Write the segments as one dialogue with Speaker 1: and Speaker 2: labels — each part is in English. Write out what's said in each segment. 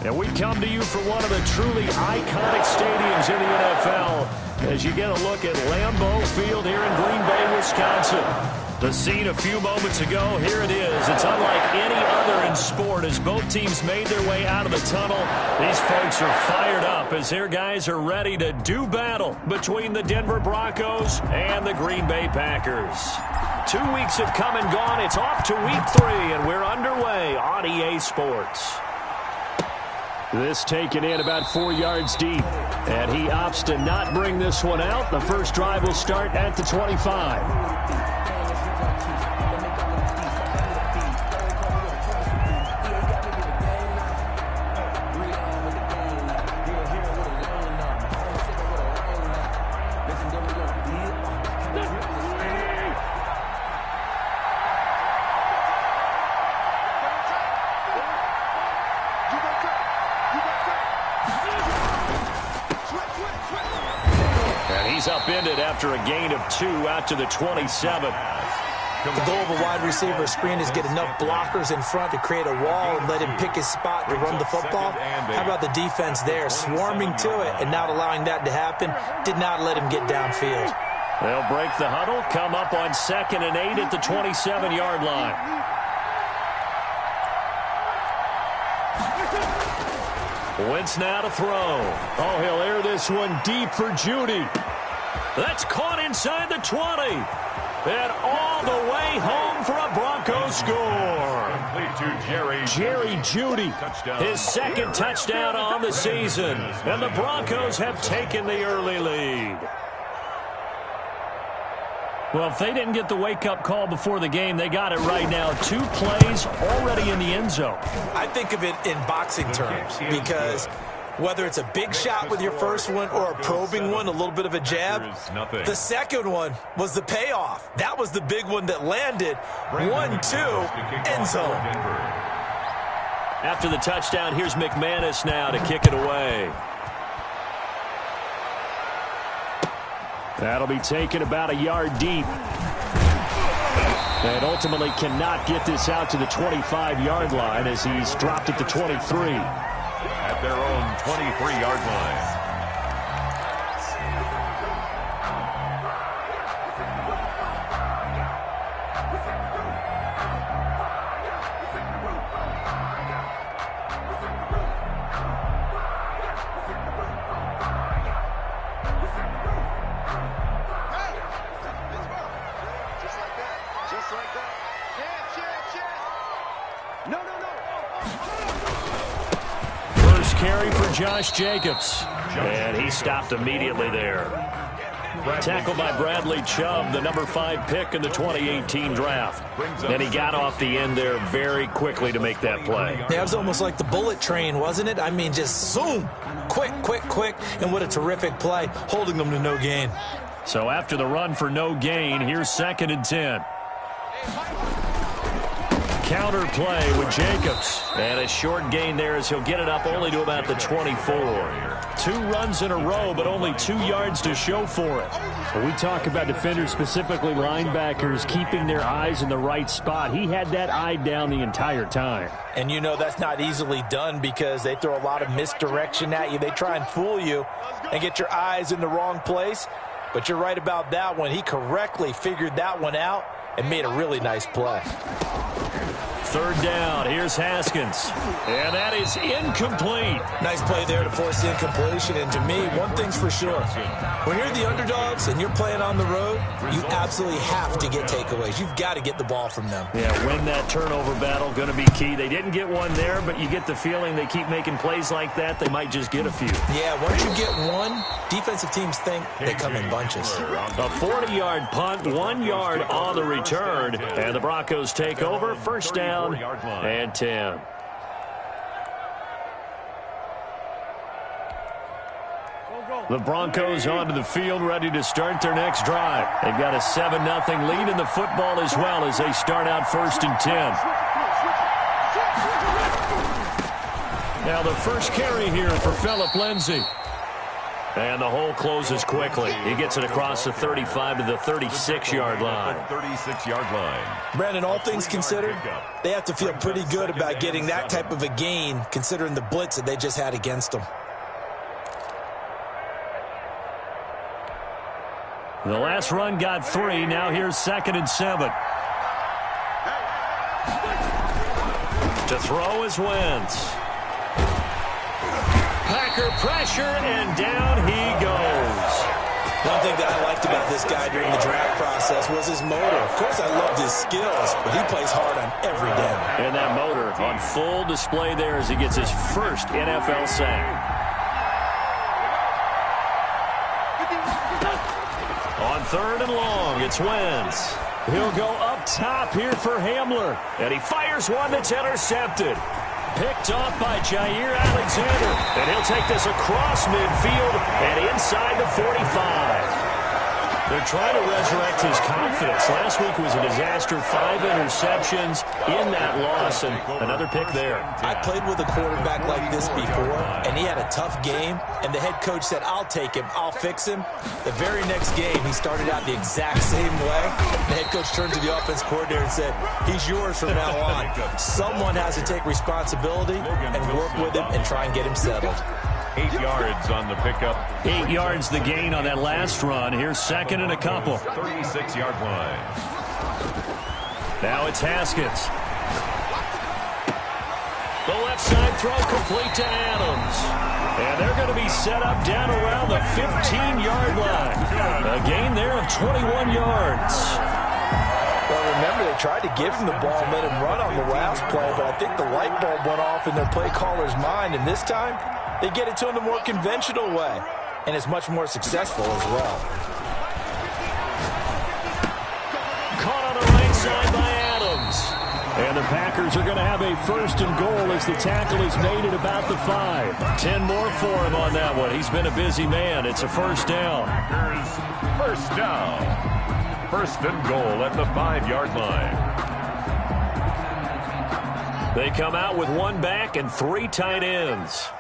Speaker 1: And we come to you from one of the truly iconic stadiums in the NFL as you get a look at Lambeau Field here in Green Bay, Wisconsin. The scene a few moments ago, here it is. It's unlike any other in sport as both teams made their way out of the tunnel. These folks are fired up as their guys are ready to do battle between the Denver Broncos and the Green Bay Packers. 2 weeks have come and gone. It's off to week 3, and we're underway on EA Sports. This taken in about 4 yards deep, and he opts to not bring this one out. The first drive will start at the 25. Upended after a gain of 2 out to the 27.
Speaker 2: The goal of a wide receiver screen is get enough blockers in front to create a wall and let him pick his spot to run the football. How about the defense there, swarming to it and not allowing that to happen? Did not let him get downfield.
Speaker 1: They'll break the huddle, come up on 2nd and 8 at the 27-yard line. Wentz now to throw. Oh, he'll air this one deep for Judy. That's caught inside the 20. And all the way home for a Broncos score. Jerry Judy, his 2nd touchdown on the season. And the Broncos have taken the early lead. Well, if they didn't get the wake-up call before the game, they got it right now. 2 plays already in the end zone.
Speaker 2: I think of it in boxing terms because whether it's a big shot with your first one or a probing one, a little bit of a jab, the second one was the payoff. That was the big one that landed. 1-2, end zone.
Speaker 1: After the touchdown, here's McManus now to kick it away. That'll be taken about a yard deep. And ultimately cannot get this out to the 25-yard line as he's dropped at the 23.
Speaker 3: At their own 23-yard line.
Speaker 1: Carry for Josh Jacobs. And he stopped immediately there. Tackled by Bradley Chubb, the number 5 pick in the 2018 draft. And he got off the end there very quickly to make that play.
Speaker 2: Yeah, it was almost like the bullet train, wasn't it? I mean, just zoom. Quick, quick, quick. And what a terrific play, holding them to no gain.
Speaker 1: So after the run for no gain, here's 2nd and 10. Counter play with Jacobs. And a short gain there as he'll get it up only to about the 24. 2 runs in a row, but only 2 yards to show for it.
Speaker 4: When we talk about defenders, specifically linebackers, keeping their eyes in the right spot, he had that eye down the entire time.
Speaker 2: And you know that's not easily done because they throw a lot of misdirection at you. They try and fool you and get your eyes in the wrong place. But you're right about that one. He correctly figured that one out and made a really nice play.
Speaker 1: 3rd down. Here's Haskins. And that is incomplete.
Speaker 2: Nice play there to force the incompletion. And to me, one thing's for sure. When you're the underdogs and you're playing on the road, you absolutely have to get takeaways. You've got to get the ball from them.
Speaker 1: Yeah, win that turnover battle. Going to be key. They didn't get one there, but you get the feeling they keep making plays like that. They might just get a few.
Speaker 2: Yeah, once you get one, defensive teams think they come in bunches.
Speaker 1: A 40-yard punt, 1 yard on the return. And the Broncos take over. First down and 10. The Broncos onto the field, ready to start their next drive. They've got a 7-0 lead in the football as well as they start out 1st and 10. Now the first carry here for Phillip Lindsay. And the hole closes quickly. He gets it across the 35 to the 36-yard line.
Speaker 3: 36-yard line.
Speaker 2: Brandon, all things considered, they have to feel pretty good about getting that type of a gain, considering the blitz that they just had against them.
Speaker 1: The last run got 3. Now here's 2nd and 7. To throw is Wentz. Packer pressure, and down he goes.
Speaker 2: One thing that I liked about this guy during the draft process was his motor. Of course, I loved his skills, but he plays hard on every down.
Speaker 1: And that motor on full display there as he gets his first NFL sack. On 3rd and long, it's Wentz. He'll go up top here for Hamler. And he fires one that's intercepted. Picked off by JayHill77's. And he'll take this across midfield and inside the 45. They're trying to resurrect his confidence. Last week was a disaster. 5 interceptions in that loss, and another pick there.
Speaker 2: I played with a quarterback like this before, and he had a tough game, and the head coach said, I'll take him, I'll fix him. The very next game, he started out the exact same way. The head coach turned to the offense coordinator and said, he's yours from now on. Someone has to take responsibility and work with him and try and get him settled.
Speaker 3: 8 yards on the pickup.
Speaker 1: 8 yards the gain on that last run. Here's 2nd and a couple.
Speaker 3: 36-yard line.
Speaker 1: Now it's Haskins. The left side throw complete to Adams. And they're going to be set up down around the 15-yard line. A gain there of 21 yards.
Speaker 2: Well, remember, they tried to give him the ball and let him run on the last play, but I think the light bulb went off in their play caller's mind, and this time they get it to him the more conventional way, and it's much more successful as well.
Speaker 1: Caught on the right side by Adams. And the Packers are going to have a 1st and goal as the tackle is made at about the 5. 10 more for him on that one. He's been a busy man. It's a 1st down.
Speaker 3: Packers, 1st down. 1st and goal at the 5-yard line.
Speaker 1: They come out with 1 back and 3 tight ends.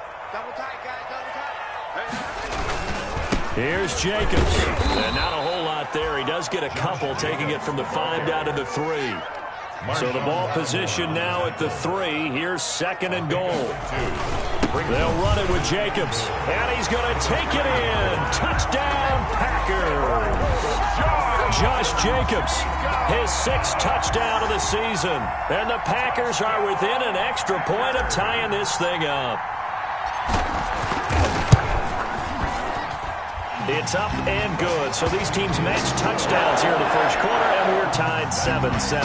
Speaker 1: Here's Jacobs. And not a whole lot there. He does get a couple, taking it from the 5 down to the 3. So the ball position now at the 3. Here's 2nd and goal. They'll run it with Jacobs. And he's going to take it in. Touchdown, Packers. Josh Jacobs, his 6th touchdown of the season. And the Packers are within an extra point of tying this thing up. It's up and good. So these teams match touchdowns here in the 1st quarter, and we're tied 7-7.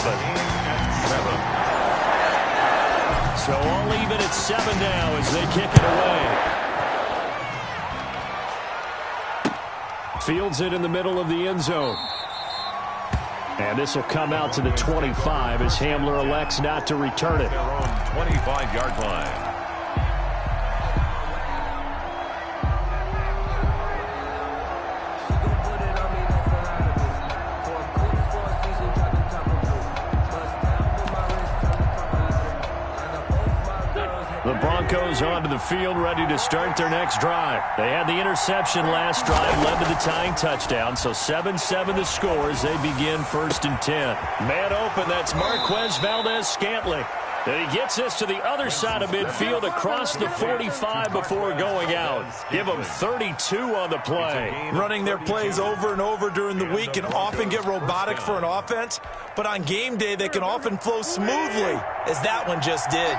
Speaker 1: So all even at 7 now as they kick it away. Fields it in the middle of the end zone. And this will come out to the 25 as Hamler elects not to return it.
Speaker 3: Their own 25-yard line.
Speaker 1: The Broncos onto the field, ready to start their next drive. They had the interception last drive, led to the tying touchdown, so 7-7 the score as they begin 1st and 10. Man open, that's Marquez Valdez-Scantling. And he gets this to the other side of midfield across the 45 before going out. Give them 32 on the play.
Speaker 2: Running their plays over and over during the week can often get robotic for an offense, but on game day they can often flow smoothly, as that one just did.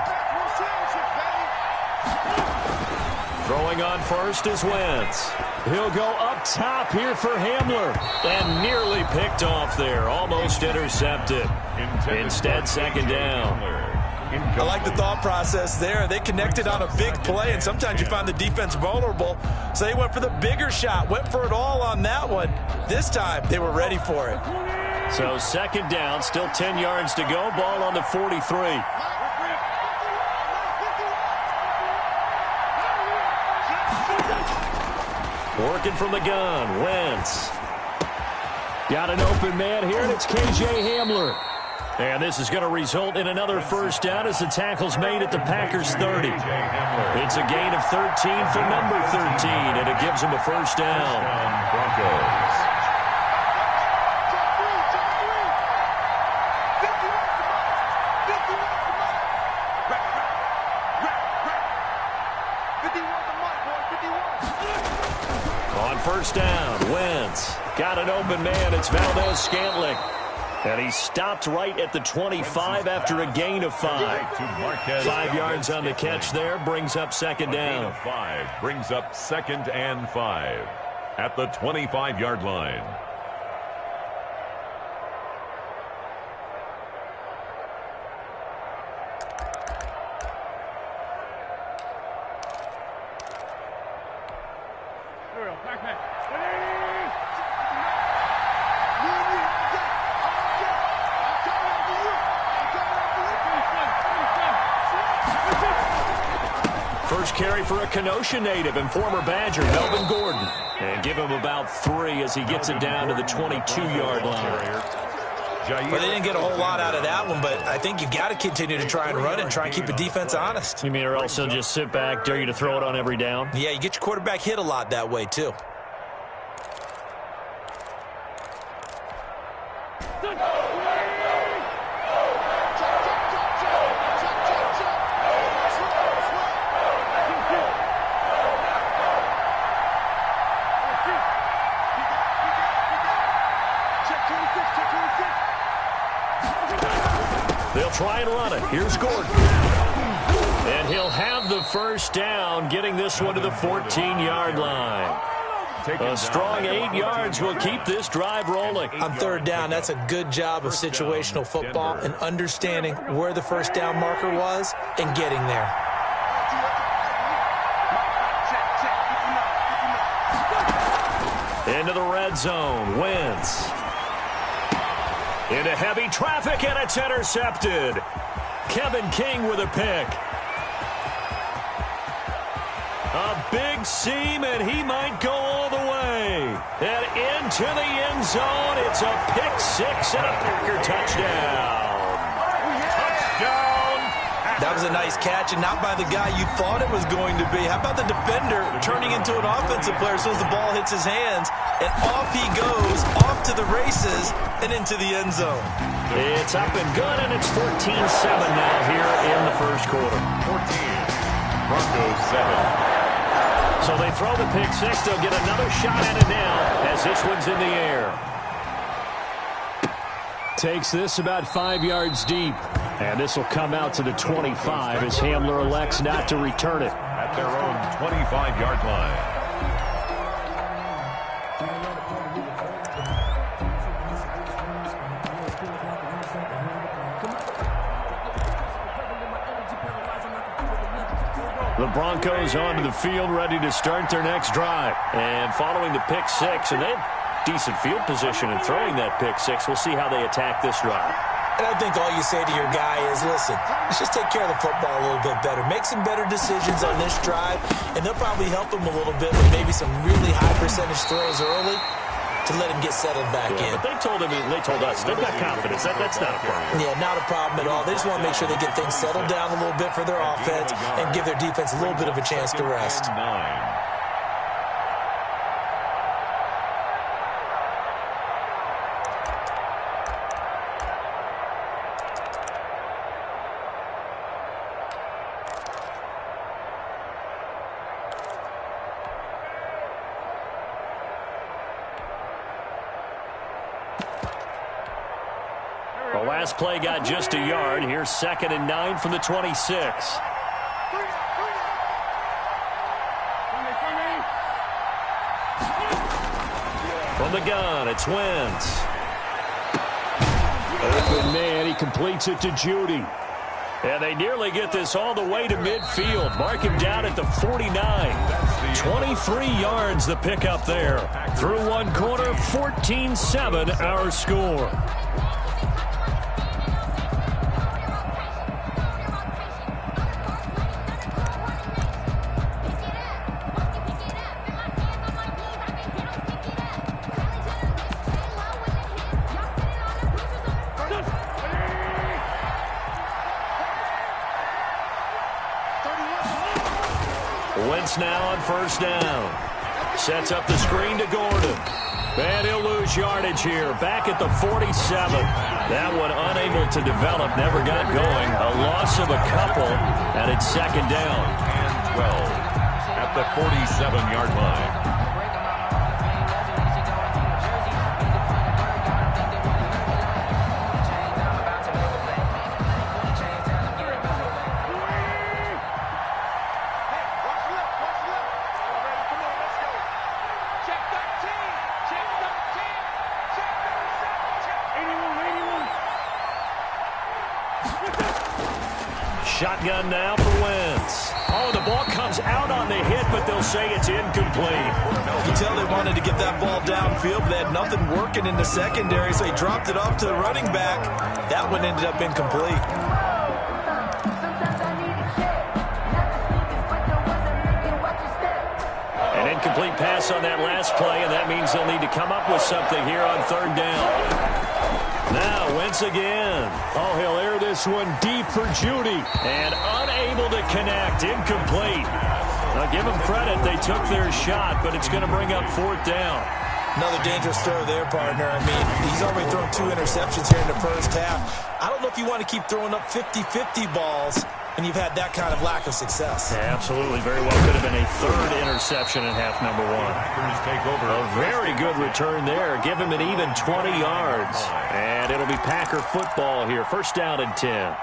Speaker 1: Throwing on first is Wentz. He'll go up top here for Hamler. And nearly picked off there. Almost intercepted. Instead, 2nd down.
Speaker 2: I like the thought process there. They connected on a big play, and sometimes you find the defense vulnerable. So they went for the bigger shot, went for it all on that one. This time, they were ready for it.
Speaker 1: So 2nd down, still 10 yards to go. Ball on the 43. Working from the gun, Wentz. Got an open man here, and it's KJ Hamler. And this is going to result in another first down as the tackle's made at the Packers' 30. It's a gain of 13 for number 13, and it gives them a first down.
Speaker 3: Broncos.
Speaker 1: On first down, Wentz got an open man. It's Valdez-Scantling. And he stopped right at the 25 after a gain of 5. 5 yards on the catch there, brings up second down.
Speaker 3: 5 brings up 2nd and 5 at the 25-yard line.
Speaker 1: First carry for a Kenosha native and former Badger, Melvin Gordon. And give him about 3 as he gets it down to the 22-yard line.
Speaker 2: Well, they didn't get a whole lot out of that one, but I think you got to continue to try and run it and try and keep the defense honest.
Speaker 1: You mean or else they'll just sit back, dare you to throw it on every down?
Speaker 2: Yeah, you get your quarterback hit a lot that way, too.
Speaker 1: They'll try and run it. Here's Gordon. And he'll have the first down, getting this one to the 14-yard line. A strong 8 yards will keep this drive rolling.
Speaker 2: On third down, that's a good job of situational football and understanding where the first down marker was and getting there.
Speaker 1: Into the red zone, Wentz. Into heavy traffic, and it's intercepted. Kevin King with a pick. A big seam, and he might go all the way. And into the end zone, it's a pick 6 and a Packer touchdown. Touchdown.
Speaker 2: That was a nice catch, and not by the guy you thought it was going to be. How about the defender turning into an offensive player as soon as the ball hits his hands, and off he goes, off to the races, and into the end zone.
Speaker 1: It's up and good, and it's 14-7 now here in the first quarter.
Speaker 3: 14, Broncos 7.
Speaker 1: So they throw the pick 6. They'll get another shot at it now as this one's in the air.
Speaker 4: Takes this about 5 yards deep. And this will come out to the 25 as Hamler elects not to return it.
Speaker 3: At their own 25-yard line.
Speaker 1: The Broncos onto the field, ready to start their next drive. And following the pick 6, and they have decent field position in throwing that pick 6. We'll see how they attack this drive.
Speaker 2: And I think all you say to your guy is, listen, let's just take care of the football a little bit better. Make some better decisions on this drive, and they'll probably help him a little bit with maybe some really high percentage throws early to let him get settled back in.
Speaker 1: But they told us, they've got confidence. That's not a problem.
Speaker 2: Yeah, not a problem at all. They just want to make sure they get things settled down a little bit for their offense and give their defense a little bit of a chance to rest.
Speaker 3: 9.
Speaker 1: The last play got just a yard. Here's 2nd and 9 from the 26. From the gun, it's Wentz.
Speaker 4: Open man, he completes it to Judy.
Speaker 1: And they nearly get this all the way to midfield. Mark him down at the 49. 23 yards the pickup there. Through one quarter, 14-7 our score. offense now on first down. Sets up the screen to Gordon. And he'll lose yardage here. Back at the 47. That one unable to develop. Never got going. A loss of a couple. And it's second down.
Speaker 3: And 12 at the 47-yard line.
Speaker 1: Shotgun now for Wentz. Oh, the ball comes out on the hit, but they'll say it's incomplete.
Speaker 2: You can tell they wanted to get that ball downfield, but they had nothing working in the secondary, so he dropped it off to the running back. That one ended up incomplete.
Speaker 1: An incomplete pass on that last play, and that means they'll need to come up with something here on third down. Now, Wentz again. Oh, he'll air this one deep for Judy. And unable to connect. Incomplete. Now, give them credit. They took their shot, but it's going to bring up fourth down.
Speaker 2: Another dangerous throw there, partner. I mean, he's already thrown 2 interceptions here in the first half. I don't know if you want to keep throwing up 50-50 balls when you've had that kind of lack of success.
Speaker 1: Yeah, absolutely. Very well could have been a third interception in half number 1.
Speaker 3: Take over.
Speaker 1: A very good return there. Give him an even 20 yards. And it'll be Packer football here. First down and 10.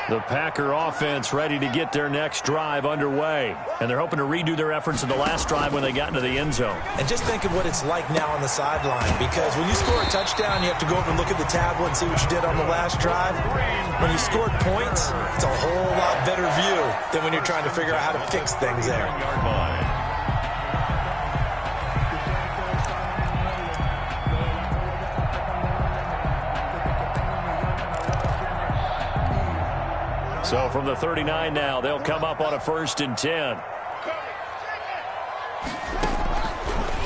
Speaker 1: The Packer offense ready to get their next drive underway. And they're hoping to redo their efforts in the last drive when they got into the end zone.
Speaker 2: And just think of what it's like now on the sideline, because when you score a touchdown, you have to go over and look at the tablet and see what you did on the last drive. When you scored points, it's a whole lot better view than when you're trying to figure out how to fix things there.
Speaker 1: So from the 39 now, they'll come up on a 1st and 10.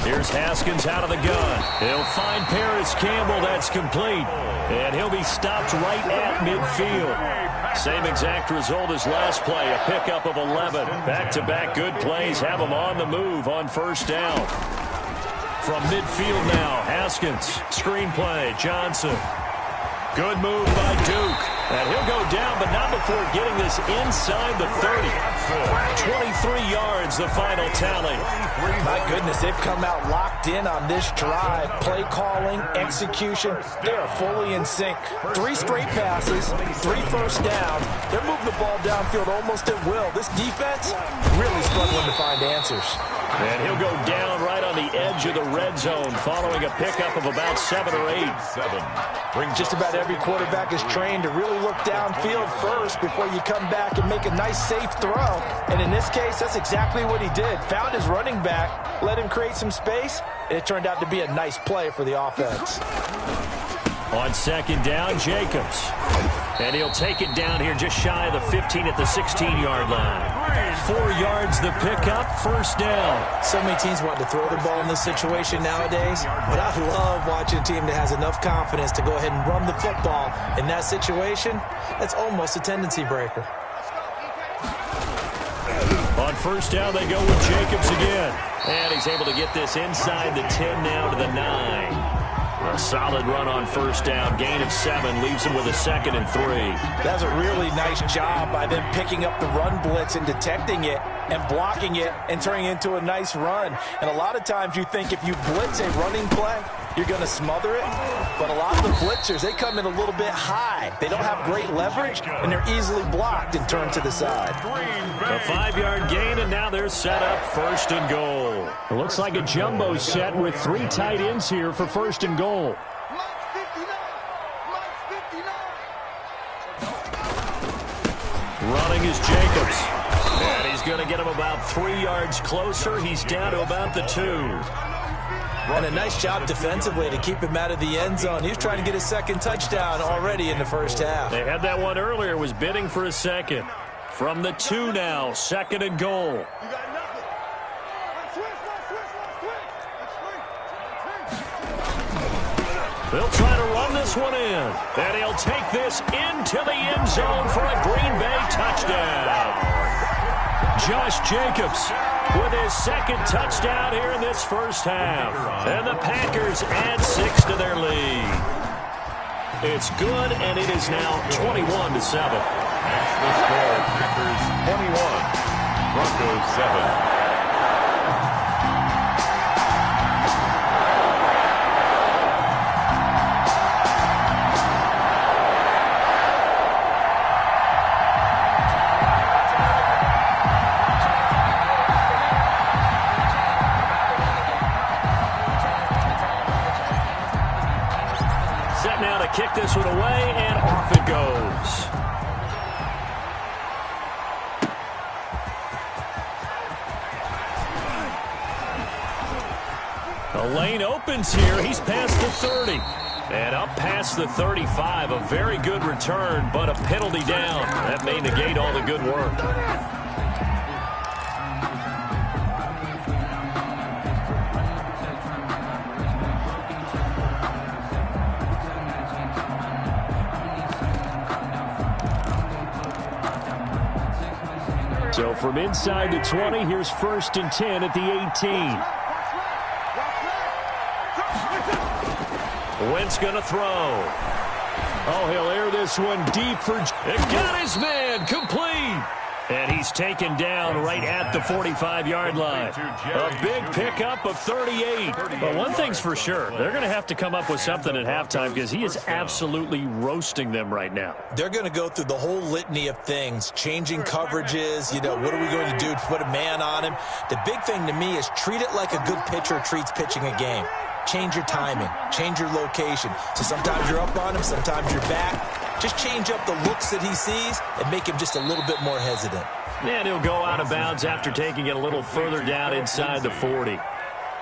Speaker 1: Here's Haskins out of the gun. He'll find Paris Campbell. That's complete. And he'll be stopped right at midfield. Same exact result as last play, a pickup of 11. Back-to-back good plays have him on the move on first down. From midfield now, Haskins. Screen play, Johnson. Good move by Duke. And he'll go down, but not before getting this inside the 30. 23 yards, the final tally.
Speaker 2: My goodness, they've come out locked in on this drive. Play calling, execution, they are fully in sync. 3 straight passes, 3 first downs. They're moving the ball downfield almost at will. This defense really struggling to find answers.
Speaker 1: And he'll go down right on the edge of the red zone following a pickup of about 7 or 8.
Speaker 2: Just about every quarterback is trained to really look downfield first before you come back and make a nice, safe throw. And in this case, that's exactly what he did. Found his running back, let him create some space, and it turned out to be a nice play for the offense.
Speaker 1: On second down, Jacobs. And he'll take it down here just shy of the 15 at the 16-yard line. 4 yards the pickup, first down.
Speaker 2: So many teams want to throw the ball in this situation nowadays, but I love watching a team that has enough confidence to go ahead and run the football. In that situation, that's almost a tendency breaker.
Speaker 1: On first down, they go with Jacobs again. And he's able to get this inside the 10 now to the 9. A solid run on first down. Gain of 7 leaves him with a 2nd and 3.
Speaker 2: That's a really nice job by them picking up the run blitz and detecting it and blocking it and turning it into a nice run. And a lot of times you think if you blitz a running play, you're going to smother it. But a lot of the blitzers, they come in a little bit high. They don't have great leverage, and they're easily blocked and turned to the side.
Speaker 1: A 5-yard gain, and now they're set up 1st and goal.
Speaker 4: It looks like a jumbo set with 3 tight ends here for 1st and goal.
Speaker 1: Running is Jacobs. And he's going to get him about 3 yards closer. He's down to about the 2.
Speaker 2: And a nice job defensively to keep him out of the end zone. He was trying to get his 2nd touchdown already in the first half.
Speaker 1: They had that one earlier, was bidding for a 2nd. From the 2 now, 2nd and goal. They'll try to run this this one in. And he'll take this into the end zone for a Green Bay touchdown. Josh Jacobs with his second touchdown here in this first half. And the Packers add 6 to their lead. It's good, and it is now 21-7.
Speaker 3: That's the score. Packers 21, Broncos 7.
Speaker 1: Now to kick this one away, and off it goes. The lane opens here. He's past the 30. And up past the 35. A very good return, but a penalty down. That may negate all the good work. So from inside the 20, here's 1st and 10 at the 18. Wentz going to throw. Oh, he'll air this one deep for... It got his man, complete. And he's taken down right at the 45-yard line. A big pickup of 38. But one thing's for sure, they're going to have to come up with something at halftime because he is absolutely roasting them right now.
Speaker 2: They're going to go through the whole litany of things, changing coverages, what are we going to do to put a man on him? The big thing to me is treat it like a good pitcher treats pitching a game. Change your timing, change your location. So sometimes you're up on him, sometimes you're back. Just change up the looks that he sees and make him just a little bit more hesitant.
Speaker 1: And he'll go out of bounds after taking it a little further down inside the 40.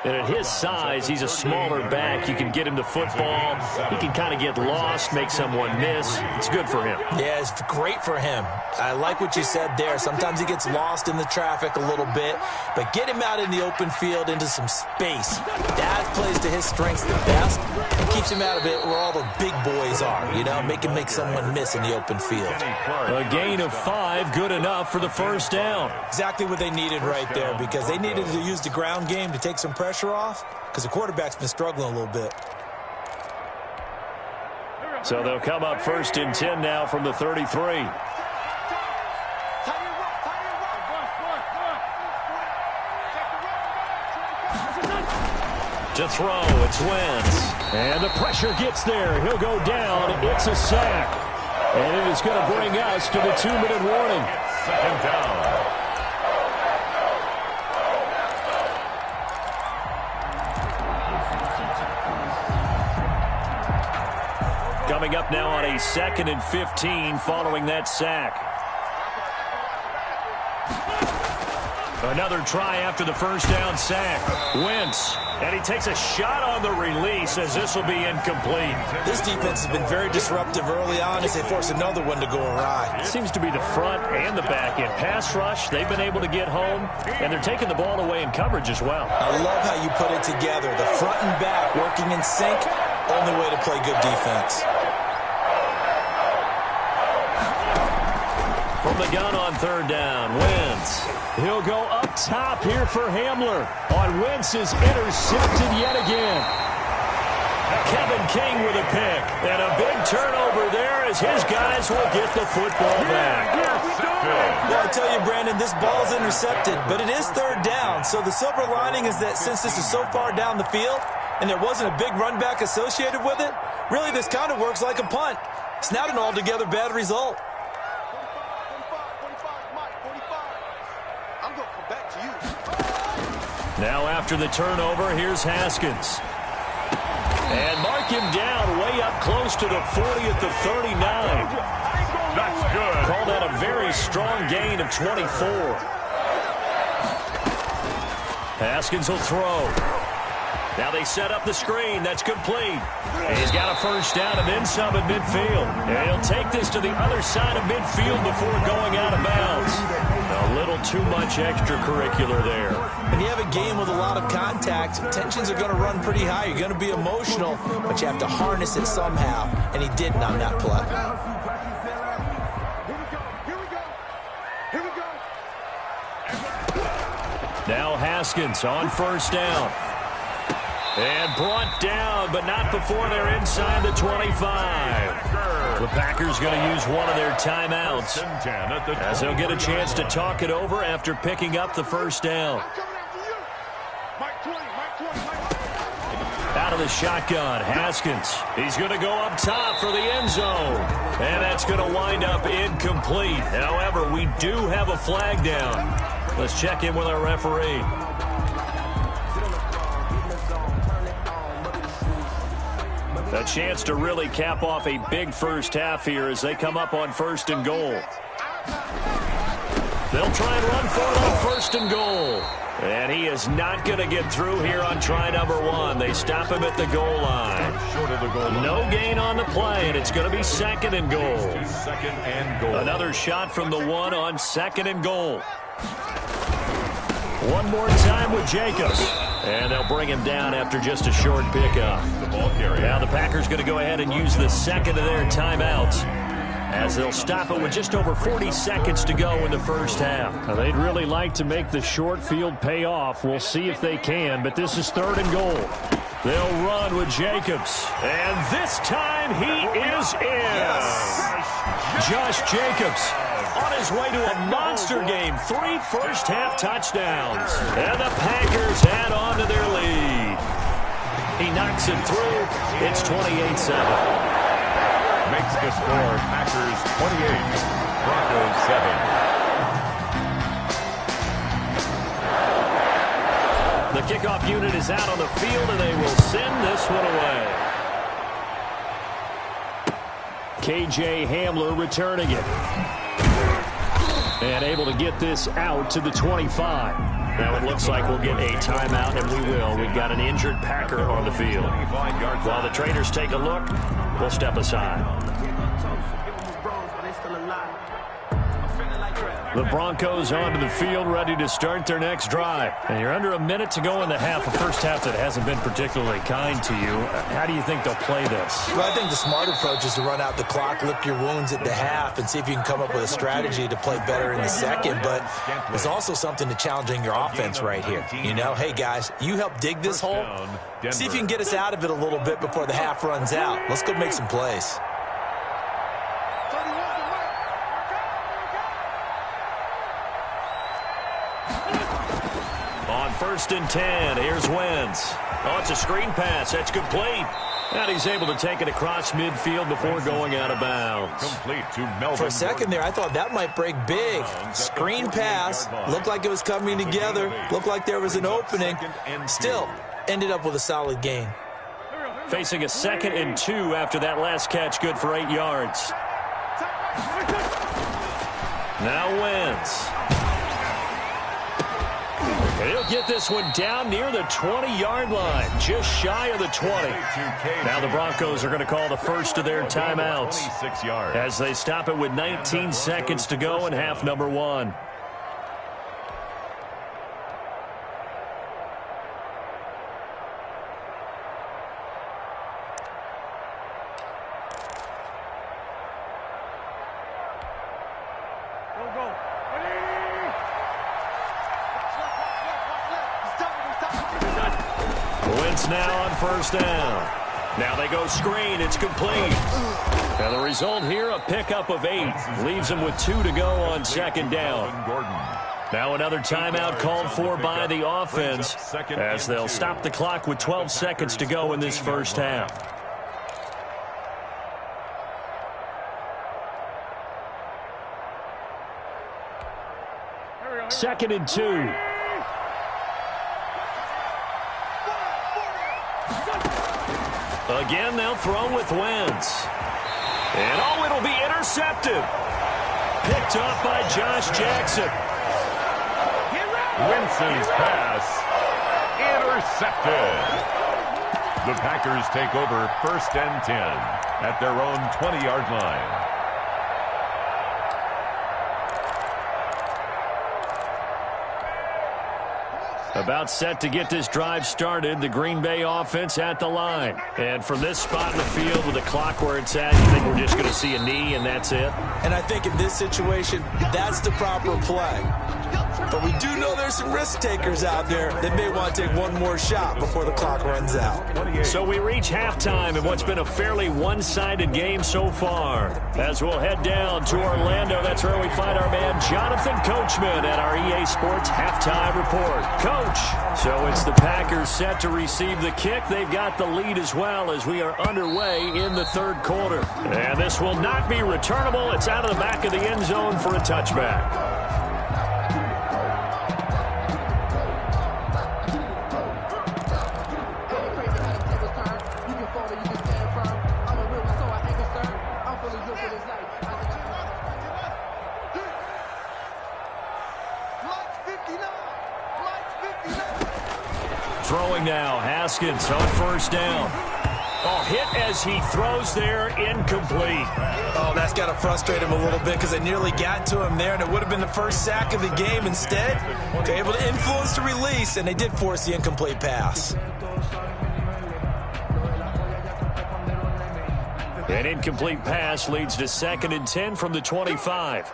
Speaker 1: And at his size, he's a smaller back. You can get him to football. He can kind of get lost, make someone miss. It's good for him.
Speaker 2: Yeah, it's great for him. I like what you said there. Sometimes he gets lost in the traffic a little bit, but get him out in the open field into some space. That plays to his strengths the best and keeps him out of it where all the big boys are, make him make someone miss in the open field.
Speaker 1: A gain of 5, good enough for the first down.
Speaker 2: Exactly what they needed right there because they needed to use the ground game to take some pressure off because the quarterback's been struggling a little bit.
Speaker 1: So they'll come up 1st and 10 now from the 33. To throw, it's Wentz. And the pressure gets there. He'll go down. It's a sack. And it is going to bring us to the 2-minute warning.
Speaker 3: 2nd down.
Speaker 1: Coming up now on a 2nd and 15 following that sack. Another try after the first down sack. Wentz. And he takes a shot on the release as this will be incomplete.
Speaker 2: This defense has been very disruptive early on as they force another one to go awry.
Speaker 1: It seems to be the front and the back end. Pass rush, they've been able to get home, and they're taking the ball away in coverage as well.
Speaker 2: I love how you put it together. The front and back working in sync, only way to play good defense.
Speaker 1: From the gun on 3rd down, Wentz. He'll go up top here for Hamler. On Wentz is intercepted yet again. Kevin King with a pick. And a big turnover there as his guys will get the football back.
Speaker 2: Well, I tell you, Brandon, this ball's intercepted, but it is 3rd down. So the silver lining is that since this is so far down the field and there wasn't a big run back associated with it, really this kind of works like a punt. It's not an altogether bad result.
Speaker 1: Now after the turnover, here's Haskins. And mark him down way up close to the 40 at the 39.
Speaker 3: That's good.
Speaker 1: Call that a very strong gain of 24. Haskins will throw. Now they set up the screen. That's complete. And he's got a first down and then some at midfield. And he'll take this to the other side of midfield before going out of bounds. A little too much extracurricular there.
Speaker 2: When you have a game with a lot of contact, tensions are going to run pretty high. You're going to be emotional, but you have to harness it somehow. And he didn't on that play.
Speaker 1: Now Haskins on first down. And brought down, but not before they're inside the 25. The Packers going to use one of their timeouts as they'll get a chance to talk it over after picking up the first down. Out of the shotgun, Haskins. He's going to go up top for the end zone. And that's going to wind up incomplete. However, we do have a flag down. Let's check in with our referee. A chance to really cap off a big first half here as they come up on first and goal. They'll try and run for it on first and goal. And he is not going to get through here on try number one. They stop him at the goal line. No gain on the play, and it's going to be second and goal. Another shot from the one on second and goal. One more time with Jacobs. And they'll bring him down after just a short pickup. Now the Packers going to go ahead and use the second of their timeouts as they'll stop it with just over 40 seconds to go in the first half.
Speaker 4: Now, they'd really like to make the short field pay off. We'll see if they can, but this is third and goal. They'll run with Jacobs. And this time he is in. Josh Jacobs on his way to a monster game. 3 first-half touchdowns. And the Packers add on to their lead. He knocks it through. It's 28-7.
Speaker 3: Makes the score Packers 28, Broncos 7.
Speaker 1: The kickoff unit is out on the field, and they will send this one away. KJ Hamler returning it. And able to get this out to the 25. Now it looks like we'll get a timeout, and we will. We've got an injured Packer on the field. While the trainers take a look, we'll step aside. The Broncos onto the field, ready to start their next drive. And you're under a minute to go in the half, a first half that hasn't been particularly kind to you. How do you think they'll play this?
Speaker 2: Well, I think the smart approach is to run out the clock, lick your wounds at the half, and see if you can come up with a strategy to play better in the second. But there's also something to challenging your offense right here. You know, hey, guys, you help dig this hole. See if you can get us out of it a little bit before the half runs out. Let's go make some plays.
Speaker 1: First and 10. Here's Wentz. Oh, it's a screen pass. That's complete. And he's able to take it across midfield before going out of bounds.
Speaker 3: Complete to Melvin.
Speaker 2: For a second there, I thought that might break big. Screen pass. Looked like it was coming together. Looked like there was an opening. Still, ended up with a solid gain.
Speaker 1: Facing a 2nd and 2 after that last catch. Good for 8 yards. Now Wentz. He'll get this one down near the 20-yard line, just shy of the 20. Now the Broncos are going to call the first of their timeouts as they stop it with 19 seconds to go in half number one. Now on first down. Now they go screen. It's complete. And the result here, a pickup of 8. Leaves them with 2 to go on second down. Now another timeout called for by the offense as they'll stop the clock with 12 seconds to go in this first half. Second and 2. Again, they'll throw with Wentz. And, oh, it'll be intercepted. Picked up by Josh Jackson.
Speaker 3: Wentz's pass intercepted. The Packers take over 1st and 10 at their own 20-yard line.
Speaker 4: About set to get this drive started, the Green Bay offense at the line. And from this spot in the field with the clock where it's at, you think we're just going to see a knee and that's it?
Speaker 2: And I think in this situation, that's the proper play. But we do know there's some risk takers out there that may want to take one more shot before the clock runs out.
Speaker 4: So we reach halftime in what's been a fairly one-sided game so far. As we'll head down to Orlando, that's where we find our man Jonathan Coachman at our EA Sports Halftime Report. Coach, so it's the Packers set to receive the kick. They've got the lead as well as we are underway in the third quarter. And this will not be returnable. It's out of the back of the end zone for a touchback. Throwing now, Haskins on first down. Oh, hit as he throws there, incomplete.
Speaker 2: Oh, that's got to frustrate him a little bit because they nearly got to him there, and it would have been the first sack of the game. Instead, they're able to influence the release, and they did force the incomplete pass.
Speaker 4: An incomplete pass leads to 2nd and 10 from the 25.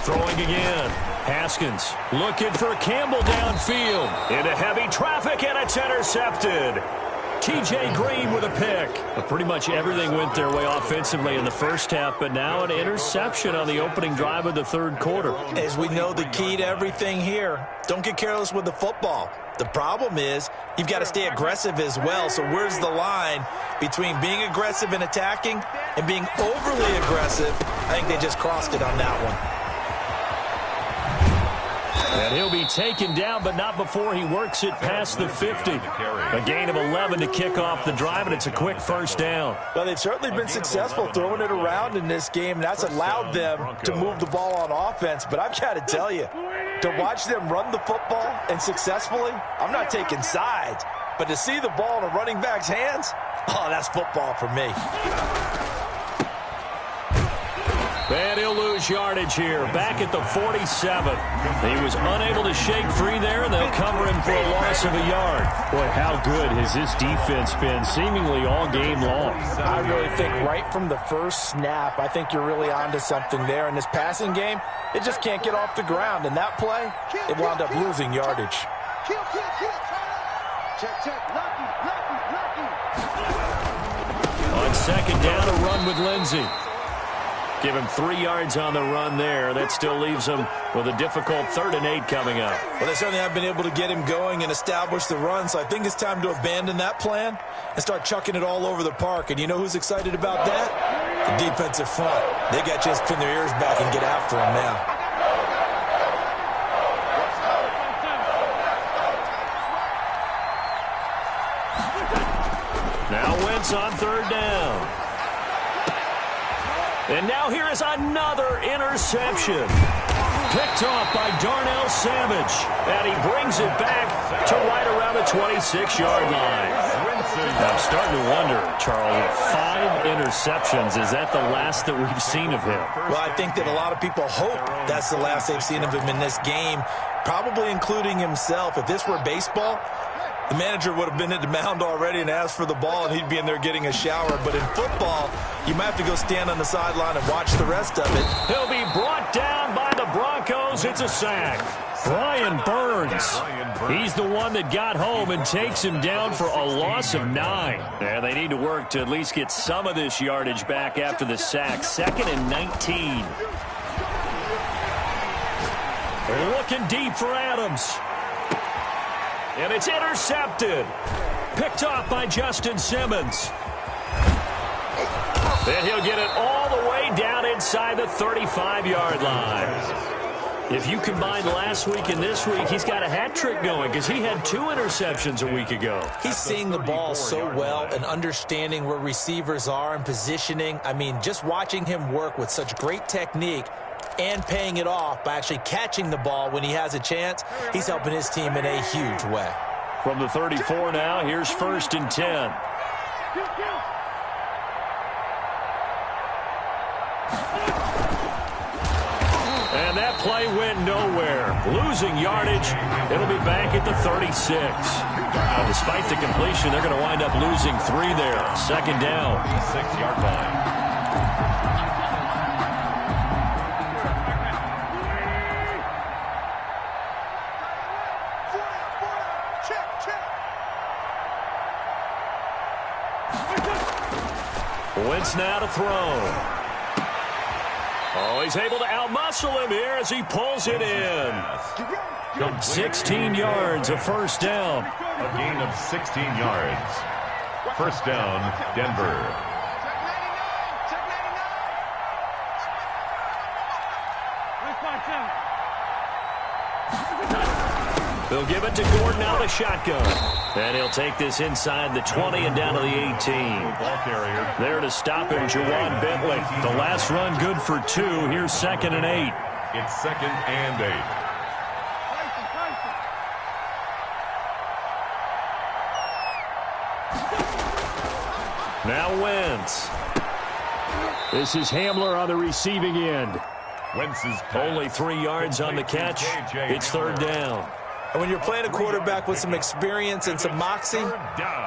Speaker 4: Throwing again. Haskins looking for Campbell downfield. Into heavy traffic, and it's intercepted. TJ Green with a pick. But pretty much everything went their way offensively in the first half, but now an interception on the opening drive of the third quarter.
Speaker 2: As we know, the key to everything here, don't get careless with the football. The problem is you've got to stay aggressive as well. So where's the line between being aggressive and attacking and being overly aggressive? I think they just crossed it on that one.
Speaker 4: And he'll be taken down, but not before he works it past the 50. A gain of 11 to kick off the drive, and it's a quick first down.
Speaker 2: Well, they've certainly been successful throwing it around in this game. That's allowed them to move the ball on offense. But I've got to tell you, to watch them run the football and successfully, I'm not taking sides. But to see the ball in a running back's hands, oh, that's football for me.
Speaker 4: And he'll lose yardage here, back at the 47. He was unable to shake free there, and they'll cover him for a loss of a yard. Boy, how good has this defense been seemingly all game long?
Speaker 2: I really think right from the first snap, I think you're really onto something there. In this passing game, it just can't get off the ground. And that play, it wound up losing yardage.
Speaker 4: On second down, a run with Lindsey. Give him 3 yards on the run there. That still leaves him with a difficult 3rd and 8 coming up.
Speaker 2: Well, they certainly have been able to get him going and establish the run, so I think it's time to abandon that plan and start chucking it all over the park. And you know who's excited about that? The defensive front. They got to just pin their ears back and get after him now.
Speaker 4: Now Wentz on 3rd down. And now here is another interception. Picked off by Darnell Savage. And he brings it back to right around the 26-yard line. I'm starting to wonder, Charles, 5 interceptions. Is that the last that we've seen of him?
Speaker 2: Well, I think that a lot of people hope that's the last they've seen of him in this game, probably including himself. If this were baseball, the manager would have been at the mound already and asked for the ball, and he'd be in there getting a shower. But in football, you might have to go stand on the sideline and watch the rest of it.
Speaker 4: He'll be brought down by the Broncos. It's a sack. Brian Burns. He's the one that got home and takes him down for a loss of 9. And they need to work to at least get some of this yardage back after the sack. 2nd and 19. Looking deep for Adams. And it's intercepted. Picked off by Justin Simmons. And he'll get it all the way down inside the 35-yard line. If you combine last week and this week, he's got a hat trick going because he had 2 interceptions a week ago.
Speaker 2: He's seeing the ball so well and understanding where receivers are and positioning. I mean, just watching him work with such great technique and paying it off by actually catching the ball when he has a chance, he's helping his team in a huge way.
Speaker 4: From the 34 now, here's 1st and 10. And that play went nowhere. Losing yardage. It'll be back at the 36. Despite the completion, they're going to wind up losing 3 there. 2nd down.
Speaker 3: 6-yard line.
Speaker 4: Wentz now to throw. Oh, he's able to outmuscle him here as he pulls it in. 16 yards, a 1st down.
Speaker 3: A gain of 16 yards. 1st down, Denver.
Speaker 4: They'll give it to Gordon out of the shotgun. And he'll take this inside the 20 and down to the 18.
Speaker 3: Ball carrier.
Speaker 4: There to stop him, Jawan Bentley. The last run good for 2. Here's 2nd and 8.
Speaker 3: It's 2nd and 8.
Speaker 4: Now Wentz. This is Hamler on the receiving end.
Speaker 3: Wentz's
Speaker 4: Only 3 yards on the catch. It's 3rd down.
Speaker 2: And when you're playing a quarterback with some experience and some moxie,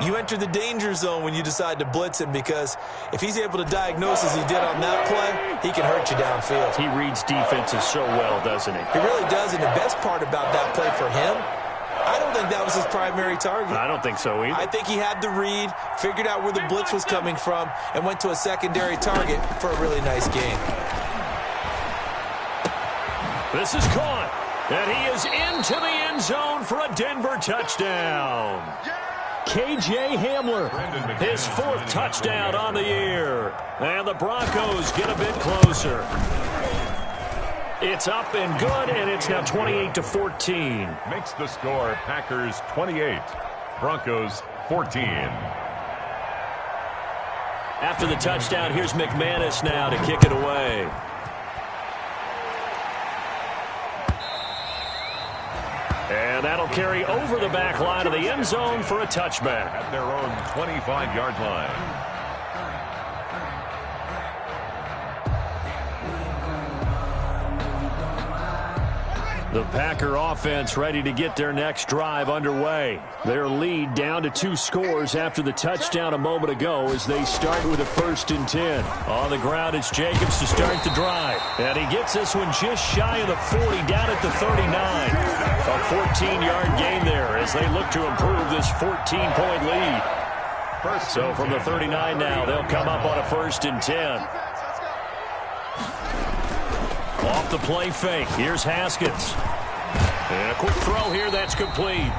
Speaker 2: you enter the danger zone when you decide to blitz him, because if he's able to diagnose as he did on that play, he can hurt you downfield.
Speaker 4: He reads defenses so well, doesn't he?
Speaker 2: He really does, and the best part about that play for him, I don't think that was his primary target.
Speaker 4: I don't think so either.
Speaker 2: I think he had the read, figured out where the blitz was coming from, and went to a secondary target for a really nice gain.
Speaker 4: This is caught. And he is into the end zone for a Denver touchdown. K.J. Hamler, his 4th touchdown on the year. And the Broncos get a bit closer. It's up and good, and it's now 28-14.
Speaker 3: Makes the score Packers 28, Broncos 14.
Speaker 4: After the touchdown, here's McManus now to kick it away. And that'll carry over the back line of the end zone for a touchback.
Speaker 3: At their own 25-yard line.
Speaker 4: The Packer offense ready to get their next drive underway. Their lead down to 2 scores after the touchdown a moment ago as they start with a 1st and 10. On the ground, it's Jacobs to start the drive. And he gets this one just shy of the 40, down at the 39. A 14-yard gain there as they look to improve this 14-point lead. So from the 39 now, they'll come up on a 1st and 10. Off the play fake. Here's Haskins. And a quick throw here. That's complete.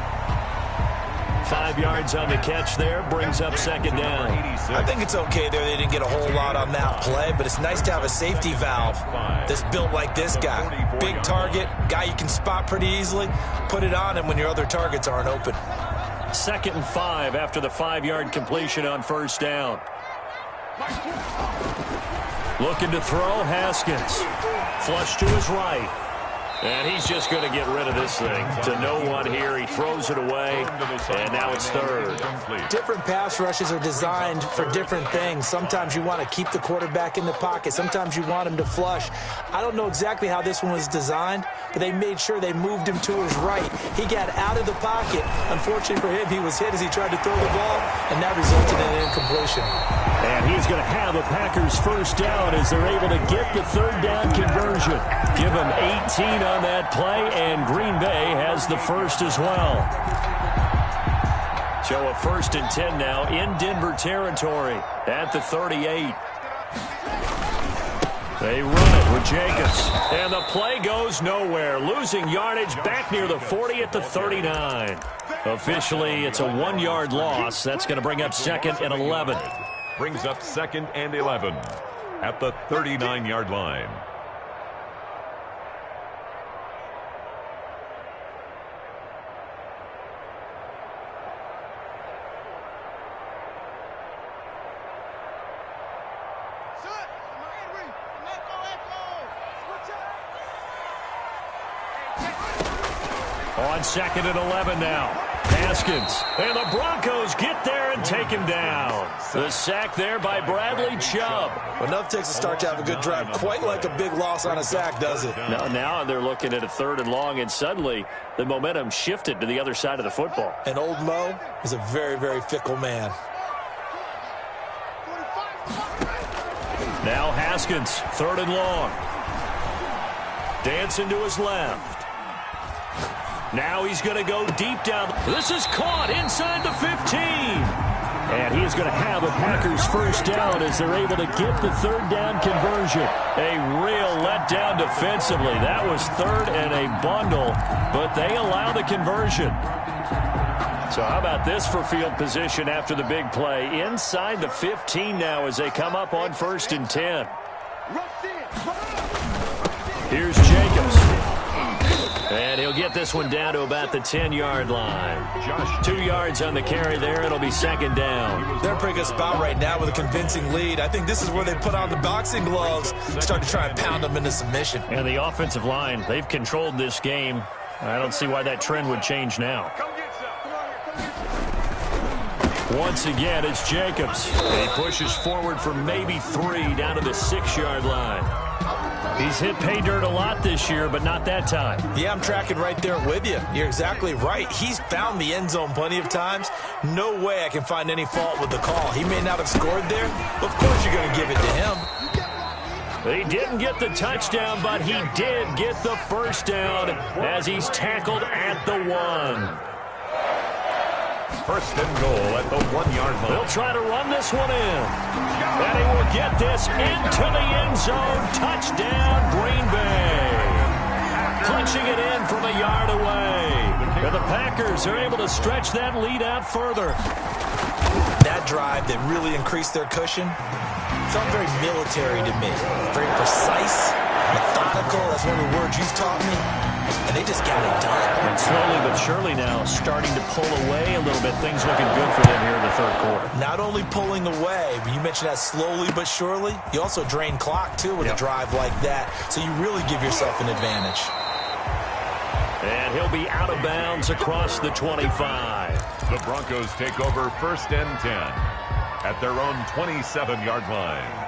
Speaker 4: 5 yards on the catch there. Brings up 2nd down.
Speaker 2: I think it's okay there. They didn't get a whole lot on that play, but it's nice to have a safety valve that's built like this guy. Big target, guy you can spot pretty easily. Put it on him when your other targets aren't open.
Speaker 4: 2nd and 5 after the 5-yard completion on 1st down. Looking to throw, Haskins. Flush to his right. And he's just going to get rid of this thing. To no one here. He throws it away. And now it's 3rd.
Speaker 2: Different pass rushes are designed for different things. Sometimes you want to keep the quarterback in the pocket. Sometimes you want him to flush. I don't know exactly how this one was designed, but they made sure they moved him to his right. He got out of the pocket. Unfortunately for him, he was hit as he tried to throw the ball, and that resulted in an incompletion.
Speaker 4: And he's going to have the Packers 1st down as they're able to get the 3rd down conversion. Give them 18 on that play, and Green Bay has the 1st as well. So a 1st and 10 now in Denver territory at the 38. They run it with Jacobs, and the play goes nowhere. Losing yardage back near the 40 at the 39. Officially, it's a 1-yard loss. That's going to bring up 2nd and 11.
Speaker 3: Brings up 2nd and 11 at the 39-yard line.
Speaker 4: On 2nd and 11 now. Haskins. And the Broncos get there and take him down. The sack there by Bradley Chubb.
Speaker 2: Enough takes a start to have a good drive. Quite like a big loss on a sack, does it?
Speaker 4: Now they're looking at a 3rd and long, and suddenly the momentum shifted to the other side of the football.
Speaker 2: And old Mo is a very, very fickle man.
Speaker 4: Now Haskins, 3rd and long. Dancing to his left. Now he's going to go deep down. This is caught inside the 15. And he is going to have a Packers first down as they're able to get the 3rd down conversion. A real letdown defensively. That was 3rd and a bundle, but they allow the conversion. So how about this for field position after the big play? Inside the 15 now as they come up on 1st and 10. Here's Jacobs. And he'll get this one down to about the 10-yard line. 2 yards on the carry there. It'll be 2nd down.
Speaker 2: They're in a pretty good spot right now with a convincing lead. I think this is where they put on the boxing gloves, start to try and pound them into submission.
Speaker 4: And the offensive line, they've controlled this game. I don't see why that trend would change now. Once again, it's Jacobs. He pushes forward for maybe 3 down to the 6-yard line. He's hit pay dirt a lot this year, but not that time.
Speaker 2: Yeah, I'm tracking right there with you. You're exactly right. He's found the end zone plenty of times. No way I can find any fault with the call. He may not have scored there, but of course you're going to give it to him.
Speaker 4: He didn't get the touchdown, but he did get the first down as he's tackled at the 1.
Speaker 3: 1st and goal at the 1-yard line.
Speaker 4: They'll try to run this one in. And he will get this into the end zone. Touchdown, Green Bay. Punching it in from a yard away. And the Packers are able to stretch that lead out further.
Speaker 2: That drive that really increased their cushion felt very military to me. Very precise, methodical. That's one of the words you've taught me. And they just got it done.
Speaker 4: And slowly but surely now starting to pull away a little bit. Things looking good for them here in the 3rd quarter.
Speaker 2: Not only pulling away, but you mentioned that slowly but surely. You also drain clock, too, with a drive like that. So you really give yourself an advantage.
Speaker 4: And he'll be out of bounds across the 25.
Speaker 3: The Broncos take over 1st and 10 at their own 27-yard line.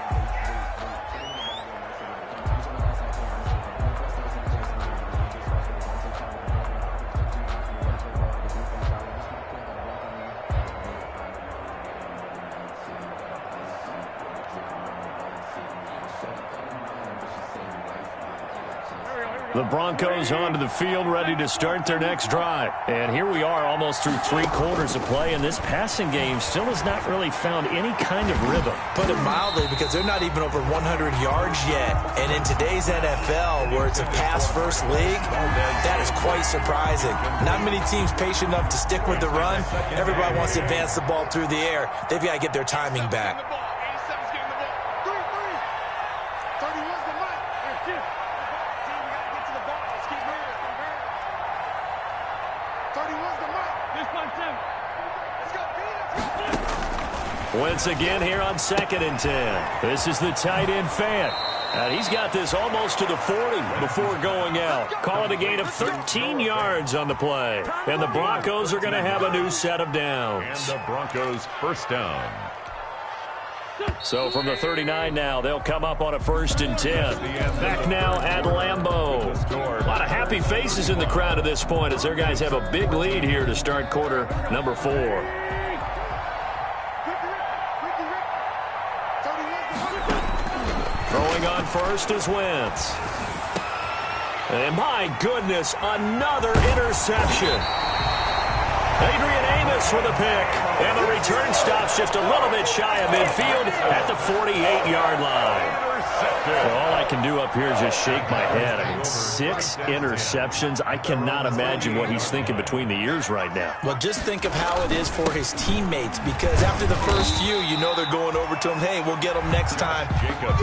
Speaker 4: The Broncos onto the field, ready to start their next drive. And here we are almost through 3 quarters of play, and this passing game still has not really found any kind of rhythm.
Speaker 2: Put it mildly, because they're not even over 100 yards yet. And in today's NFL, where it's a pass-first league, that is quite surprising. Not many teams patient enough to stick with the run. Everybody wants to advance the ball through the air. They've got to get their timing back.
Speaker 4: Once again here on 2nd and 10. This is the tight end Fant. And he's got this almost to the 40 before going out. Call it a gain of 13 yards on the play. And the Broncos are going to have a new set of downs.
Speaker 3: And the Broncos first down.
Speaker 4: So from the 39 now, they'll come up on a 1st and 10. Back now at Lambeau. A lot of happy faces in the crowd at this point as their guys have a big lead here to start quarter number 4. Throwing on first is Wentz. And my goodness, another interception. Adrian Amos with a pick. And the return stops just a little bit shy of midfield at the 48-yard line. Well, all I can do up here is just shake my head. I mean, 6 interceptions. I cannot imagine what he's thinking between the ears right now.
Speaker 2: Well, just think of how it is for his teammates, because after the first few, you know they're going over to him, hey, we'll get them next time.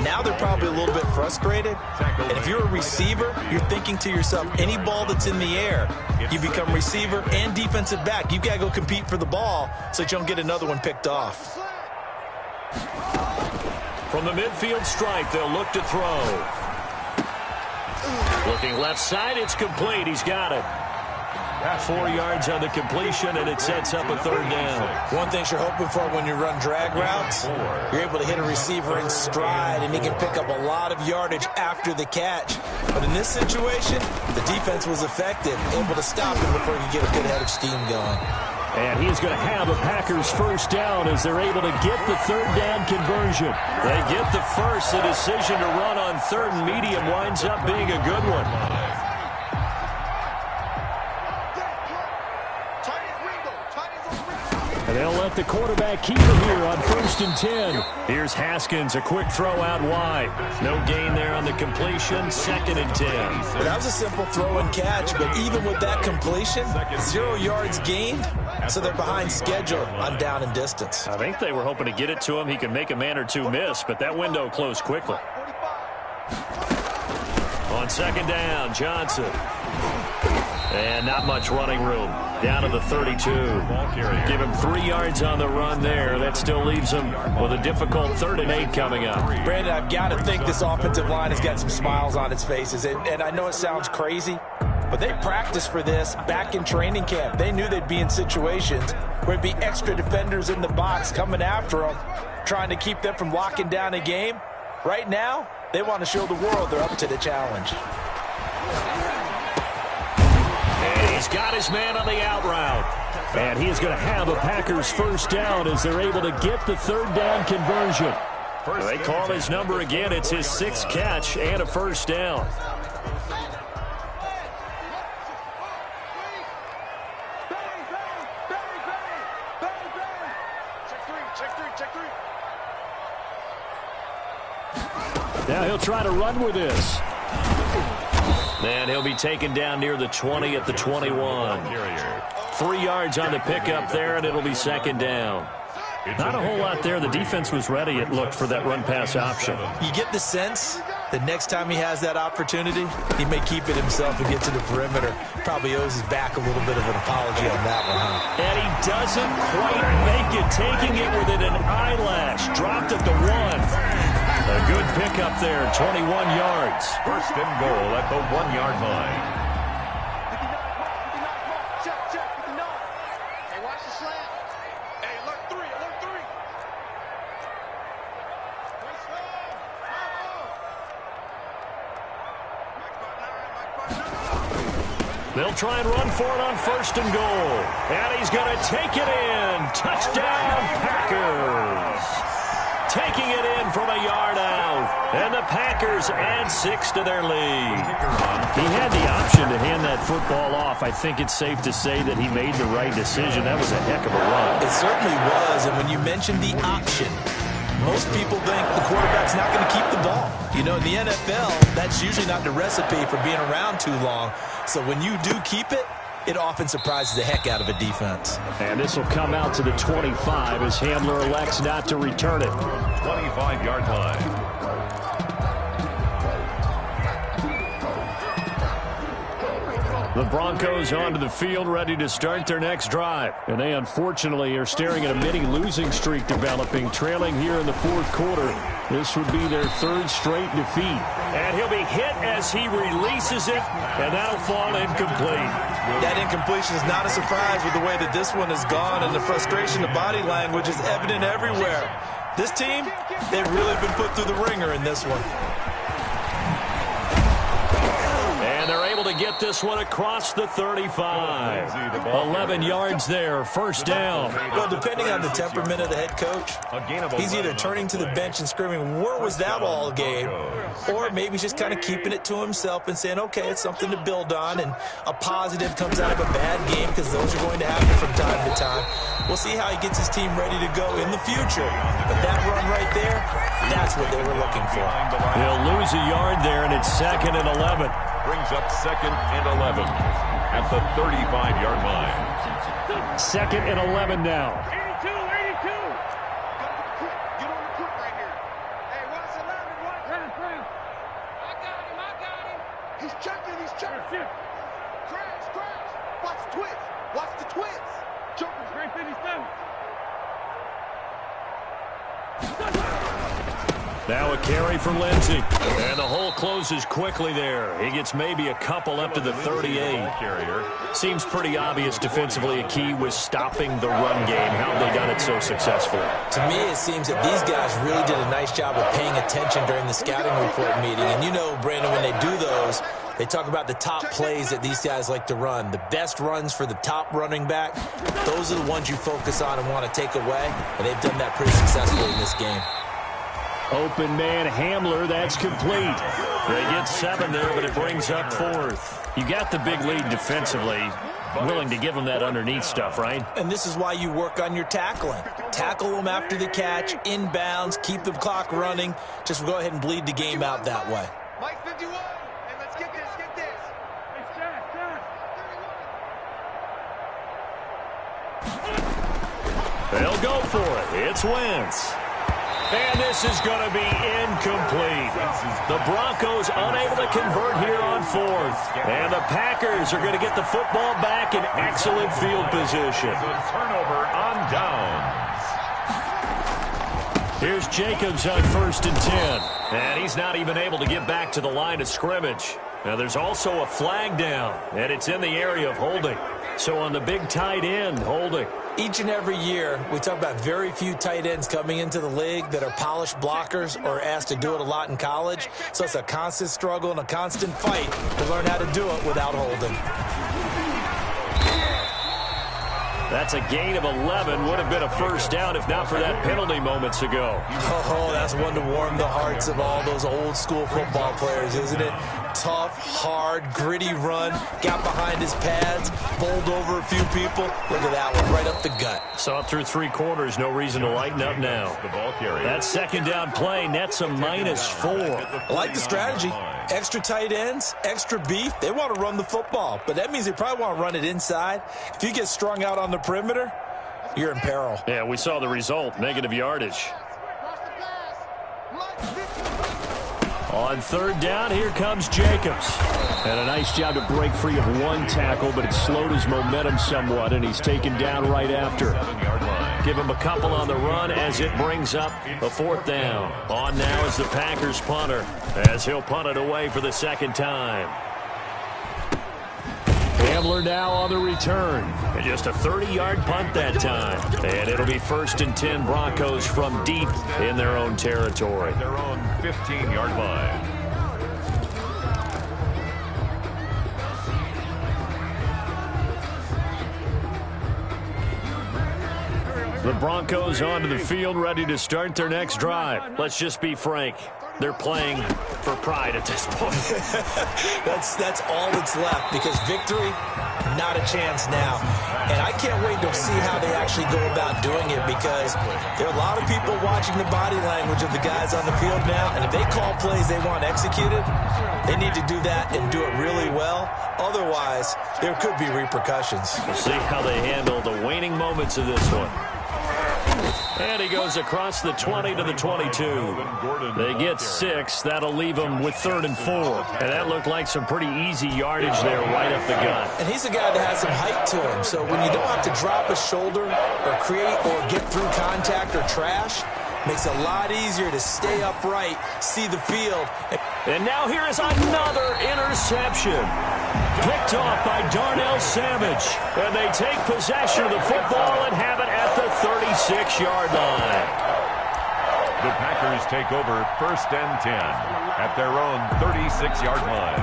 Speaker 2: Now they're probably a little bit frustrated. And if you're a receiver, you're thinking to yourself, any ball that's in the air, you become receiver and defensive back. You've got to go compete for the ball so that you don't get another one picked off.
Speaker 4: From the midfield stripe, they'll look to throw. Looking left side, it's complete. He's got it.
Speaker 1: 4 yards on the completion, and it sets up a third down.
Speaker 2: One thing you're hoping for when you run drag routes, you're able to hit a receiver in stride, and he can pick up a lot of yardage after the catch. But in this situation, the defense was effective, able to stop him before he could get a good head of steam going.
Speaker 4: And he's going to have a Packers first down as they're able to get the third down conversion.
Speaker 1: They get the first. The decision to run on third and medium winds up being a good one.
Speaker 4: And they'll let the quarterback keep it here on 1st and 10.
Speaker 1: Here's Haskins, a quick throw out wide. No gain there on the completion, 2nd and 10.
Speaker 2: That was a simple throw and catch, but even with that completion, 0 yards gained, so they're behind schedule on down and distance.
Speaker 4: I think they were hoping to get it to him. He could make a man or two miss, but that window closed quickly.
Speaker 1: On 2nd down, Johnson. And not much running room. Down to the 32. Give him 3 yards on the run there. That still leaves him with a difficult 3rd and 8 coming up.
Speaker 2: Brandon, I've got to think this offensive line has got some smiles on its faces. And I know it sounds crazy, but they practiced for this back in training camp. They knew they'd be in situations where there'd be extra defenders in the box coming after them, trying to keep them from locking down a game. Right now, they want to show the world they're up to the challenge.
Speaker 1: And he's got his man on the out route.
Speaker 4: And he is going to have a Packers first down as they're able to get the third down conversion.
Speaker 1: They call his number again. It's his 6th catch and a first down.
Speaker 4: Now he'll try to run with this.
Speaker 1: And he'll be taken down near the 20 at the 21. 3 yards on the pickup there, and it'll be 2nd down.
Speaker 4: Not a whole lot there. The defense was ready, it looked, for that run-pass option.
Speaker 2: You get the sense that next time he has that opportunity, he may keep it himself and get to the perimeter. Probably owes his back a little bit of an apology on that one, huh?
Speaker 1: And he doesn't quite make it, taking it within an eyelash. Dropped at the 1. A good pickup there, 21 yards.
Speaker 3: 1st and goal at the 1-yard line.
Speaker 5: Hey, watch the slant. Hey, alert 3, alert 3.
Speaker 1: They'll try and run for it on 1st and goal. And he's going to take it in. Touchdown, Packers. Taking it in from a yard out. And the Packers add 6 to their lead.
Speaker 4: He had the option to hand that football off. I think it's safe to say that he made the right decision. That was a heck of a run.
Speaker 2: It certainly was. And when you mentioned the option, most people think the quarterback's not going to keep the ball. You know, in the NFL, that's usually not the recipe for being around too long. So when you do keep it, it often surprises the heck out of a defense.
Speaker 4: And this will come out to the 25 as Handler elects not to return it.
Speaker 3: 25-yard line.
Speaker 4: The Broncos onto the field, ready to start their next drive. And they, unfortunately, are staring at a mini-losing streak developing, trailing here in the 4th quarter. This would be their 3rd straight defeat.
Speaker 1: And he'll be hit as he releases it, and that'll fall incomplete.
Speaker 2: That incompletion is not a surprise with the way that this one has gone, and the frustration, the body language is evident everywhere. This team, they've really been put through the ringer in this one.
Speaker 1: And they're able to get this one across the 35. 11 yards there, first down.
Speaker 2: Well, depending on the temperament of the head coach, he's either turning to the bench and screaming, "Where was that all game?" Or maybe he's just kind of keeping it to himself and saying, okay, it's something to build on, and a positive comes out of a bad game, because those are going to happen from time to time. We'll see how he gets his team ready to go in the future. But that run right there, that's what they were looking for.
Speaker 1: He'll lose a yard there, and it's 2nd and 11.
Speaker 3: Brings up 2nd and 11 at the 35-yard line.
Speaker 4: 2nd and 11 now.
Speaker 5: 82. Get on the quick right here. Hey, watch 11. Watch. I got him. He's checking. Crash. Watch the twist. Watch the twist. Jumping straight in his stomach.
Speaker 4: Now a carry for Lindsey. And the hole closes quickly there. He gets maybe a couple up to the 38. Seems pretty obvious defensively a key was stopping the run game. How have they done it so successfully?
Speaker 2: To me, it seems that these guys really did a nice job of paying attention during the scouting report meeting. And you know, Brandon, when they do those, they talk about the top plays that these guys like to run. The best runs for the top running back, those are the ones you focus on and want to take away. And they've done that pretty successfully in this game.
Speaker 4: Open man Hamler, that's complete. They get 7 there, but it brings up 4th. You got the big lead defensively. Willing to give them that underneath stuff, right?
Speaker 2: And this is why you work on your tackling. Tackle them after the catch, inbounds, keep the clock running. Just go ahead and bleed the game out that way.
Speaker 5: Mike 51, and let's get this, get this.
Speaker 4: They'll go for it. It's Wentz. And this is going to be incomplete. The Broncos unable to convert here on 4th. And the Packers are going to get the football back in excellent field position.
Speaker 3: Turnover on downs.
Speaker 4: Here's Jacobs on 1st and 10. And he's not even able to get back to the line of scrimmage. Now there's also a flag down, and it's in the area of holding. So on the big tight end, holding.
Speaker 2: Each and every year, we talk about very few tight ends coming into the league that are polished blockers or asked to do it a lot in college. So it's a constant struggle and a constant fight to learn how to do it without holding.
Speaker 4: That's a gain of 11. Would have been a first down if not for that penalty moments ago.
Speaker 2: Oh, that's one to warm the hearts of all those old school football players, isn't it? Tough, hard, gritty run. Got behind his pads, bowled over a few people. Look at that one, right up the gut.
Speaker 4: Saw it through 3 quarters. No reason to lighten up now. That second down play nets a -4.
Speaker 2: I like the strategy. Extra tight ends, extra beef. They want to run the football, but that means they probably want to run it inside. If you get strung out on the perimeter, you're in peril.
Speaker 4: Yeah, we saw the result, negative yardage. On 3rd down, here comes Jacobs. And a nice job to break free of 1 tackle, but it slowed his momentum somewhat, and he's taken down right after. Give him a couple on the run as it brings up a 4th down. On now is the Packers punter as he'll punt it away for the 2nd time. Hamler now on the return. And just a 30-yard punt that time. And it'll be 1st and 10 Broncos from deep in their own territory.
Speaker 3: Their own 15-yard line.
Speaker 4: The Broncos onto the field, ready to start their next drive. Let's just be frank. They're playing for pride at this point.
Speaker 2: That's all that's left, because victory, not a chance now. And I can't wait to see how they actually go about doing it, because there are a lot of people watching the body language of the guys on the field now, and if they call plays they want executed, they need to do that and do it really well. Otherwise, there could be repercussions.
Speaker 4: We'll see how they handle the waning moments of this one. And he goes across the 20 to the 22. They get 6. That'll leave them with 3rd and 4. And that looked like some pretty easy yardage there right up the gut.
Speaker 2: And he's a guy that has some height to him. So when you don't have to drop a shoulder or create or get through contact or trash, makes it a lot easier to stay upright, see the field.
Speaker 4: And now here is another interception. Picked off by Darnell Savage. And they take possession of the football and have it at the 36-yard line.
Speaker 3: The Packers take over 1st and 10 at their own 36-yard line.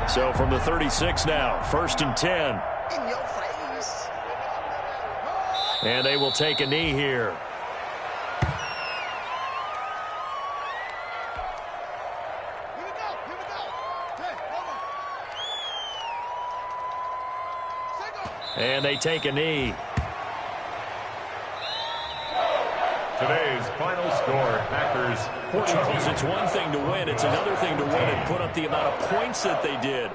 Speaker 4: So from the 36 now, 1st and 10.
Speaker 5: In your face.
Speaker 4: And they will take a knee here. And they take a knee.
Speaker 3: Today's final score, Packers 14.
Speaker 4: Charles, it's one thing to win. It's another thing to win and put up the amount of points that they did.